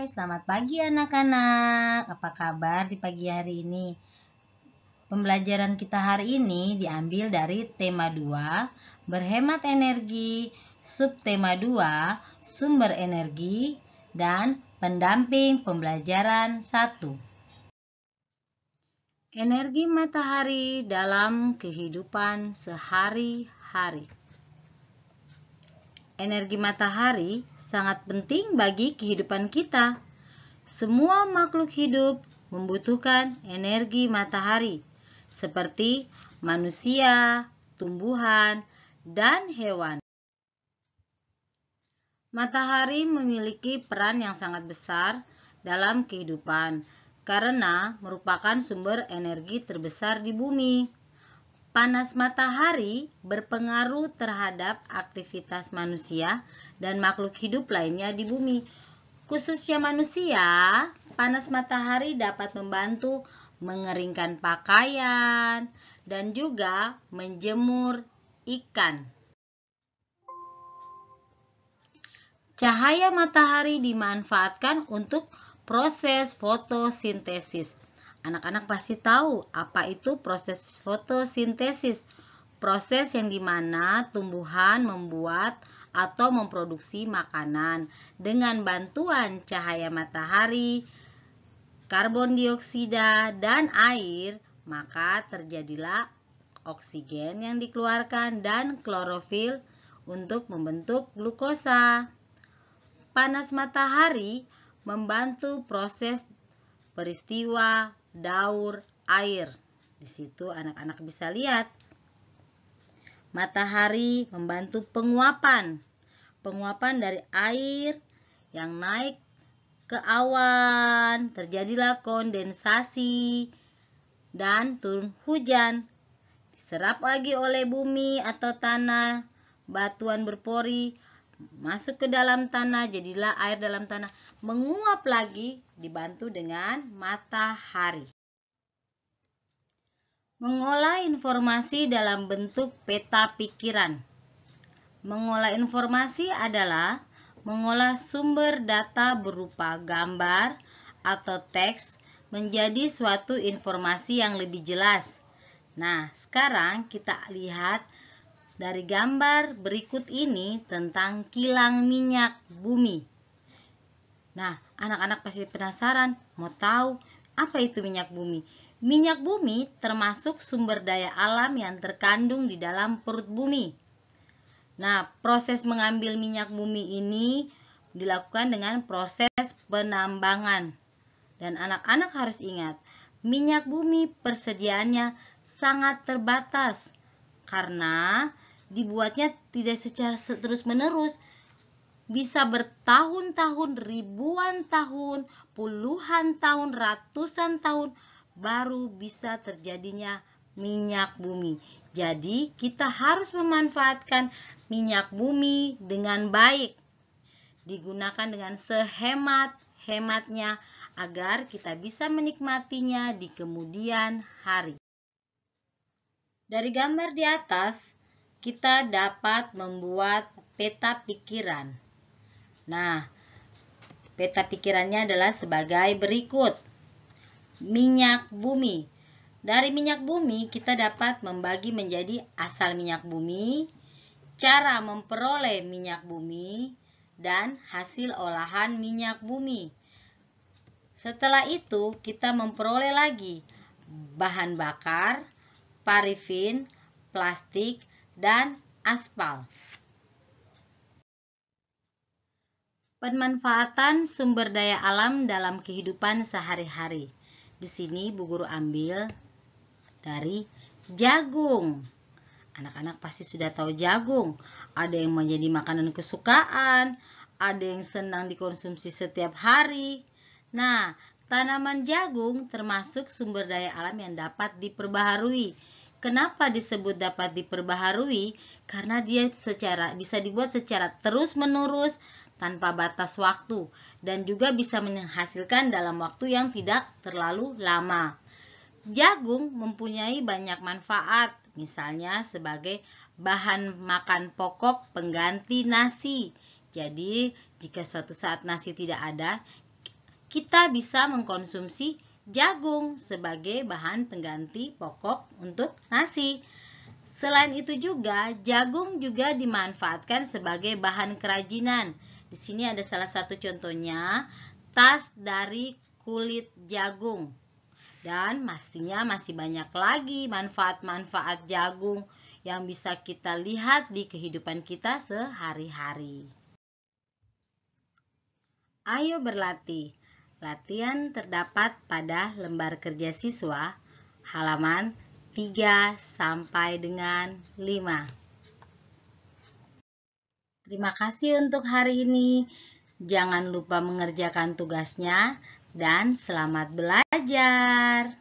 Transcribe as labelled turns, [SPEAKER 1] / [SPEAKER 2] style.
[SPEAKER 1] Hai, selamat pagi anak-anak. Apa kabar di pagi hari ini? Pembelajaran kita hari ini diambil dari tema 2, berhemat energi, subtema 2, sumber energi, dan pendamping pembelajaran 1. Energi matahari dalam kehidupan sehari-hari. Energi matahari sangat penting bagi kehidupan kita. Semua makhluk hidup membutuhkan energi matahari, seperti manusia, tumbuhan, dan hewan. Matahari memiliki peran yang sangat besar dalam kehidupan karena merupakan sumber energi terbesar di bumi. Panas matahari berpengaruh terhadap aktivitas manusia dan makhluk hidup lainnya di bumi. Khususnya manusia, panas matahari dapat membantu mengeringkan pakaian dan juga menjemur ikan. Cahaya matahari dimanfaatkan untuk proses fotosintesis. Anak-anak pasti tahu apa itu proses fotosintesis. Proses yang dimana tumbuhan membuat atau memproduksi makanan dengan bantuan cahaya matahari, karbon dioksida, dan air, maka terjadilah oksigen yang dikeluarkan dan klorofil untuk membentuk glukosa. Panas matahari membantu proses peristiwa daur air. Di situ anak-anak bisa lihat. Matahari membantu penguapan dari air yang naik ke awan, terjadilah kondensasi dan turun hujan. Diserap lagi oleh bumi atau tanah, batuan berpori masuk ke dalam tanah, jadilah air dalam tanah, menguap lagi dibantu dengan matahari. Mengolah informasi dalam bentuk peta pikiran. Mengolah informasi adalah mengolah sumber data berupa gambar atau teks menjadi suatu informasi yang lebih jelas. Nah, sekarang kita lihat dari gambar berikut ini tentang kilang minyak bumi. Nah, anak-anak pasti penasaran, mau tahu apa itu minyak bumi? Minyak bumi termasuk sumber daya alam yang terkandung di dalam perut bumi. Nah, proses mengambil minyak bumi ini dilakukan dengan proses penambangan. Dan anak-anak harus ingat, minyak bumi persediaannya sangat terbatas karena dibuatnya tidak secara terus-menerus, bisa bertahun-tahun, ribuan tahun, puluhan tahun, ratusan tahun, baru bisa terjadinya minyak bumi. Jadi kita harus memanfaatkan minyak bumi dengan baik, digunakan dengan sehemat-hematnya agar kita bisa menikmatinya di kemudian hari. Dari gambar di atas, kita dapat membuat peta pikiran. Nah, peta pikirannya adalah sebagai berikut. Minyak bumi. Dari minyak bumi kita dapat membagi menjadi asal minyak bumi, cara memperoleh minyak bumi, dan hasil olahan minyak bumi. Setelah itu kita memperoleh lagi bahan bakar, parafin, plastik, dan aspal. Pemanfaatan sumber daya alam dalam kehidupan sehari-hari. Di sini Bu Guru ambil dari jagung. Anak-anak pasti sudah tahu jagung. Ada yang menjadi makanan kesukaan, ada yang senang dikonsumsi setiap hari. Nah, tanaman jagung termasuk sumber daya alam yang dapat diperbaharui. Kenapa disebut dapat diperbaharui? Karena dia bisa dibuat secara terus-menerus tanpa batas waktu dan juga bisa menghasilkan dalam waktu yang tidak terlalu lama. Jagung mempunyai banyak manfaat, misalnya sebagai bahan makan pokok pengganti nasi. Jadi, jika suatu saat nasi tidak ada, kita bisa mengkonsumsi jagung sebagai bahan pengganti pokok untuk nasi. Selain itu juga, jagung juga dimanfaatkan sebagai bahan kerajinan. Di sini ada salah satu contohnya, tas dari kulit jagung. Dan pastinya masih banyak lagi manfaat-manfaat jagung yang bisa kita lihat di kehidupan kita sehari-hari. Ayo berlatih. Latihan terdapat pada lembar kerja siswa, halaman 3 sampai dengan 5. Terima kasih untuk hari ini. Jangan lupa mengerjakan tugasnya dan selamat belajar.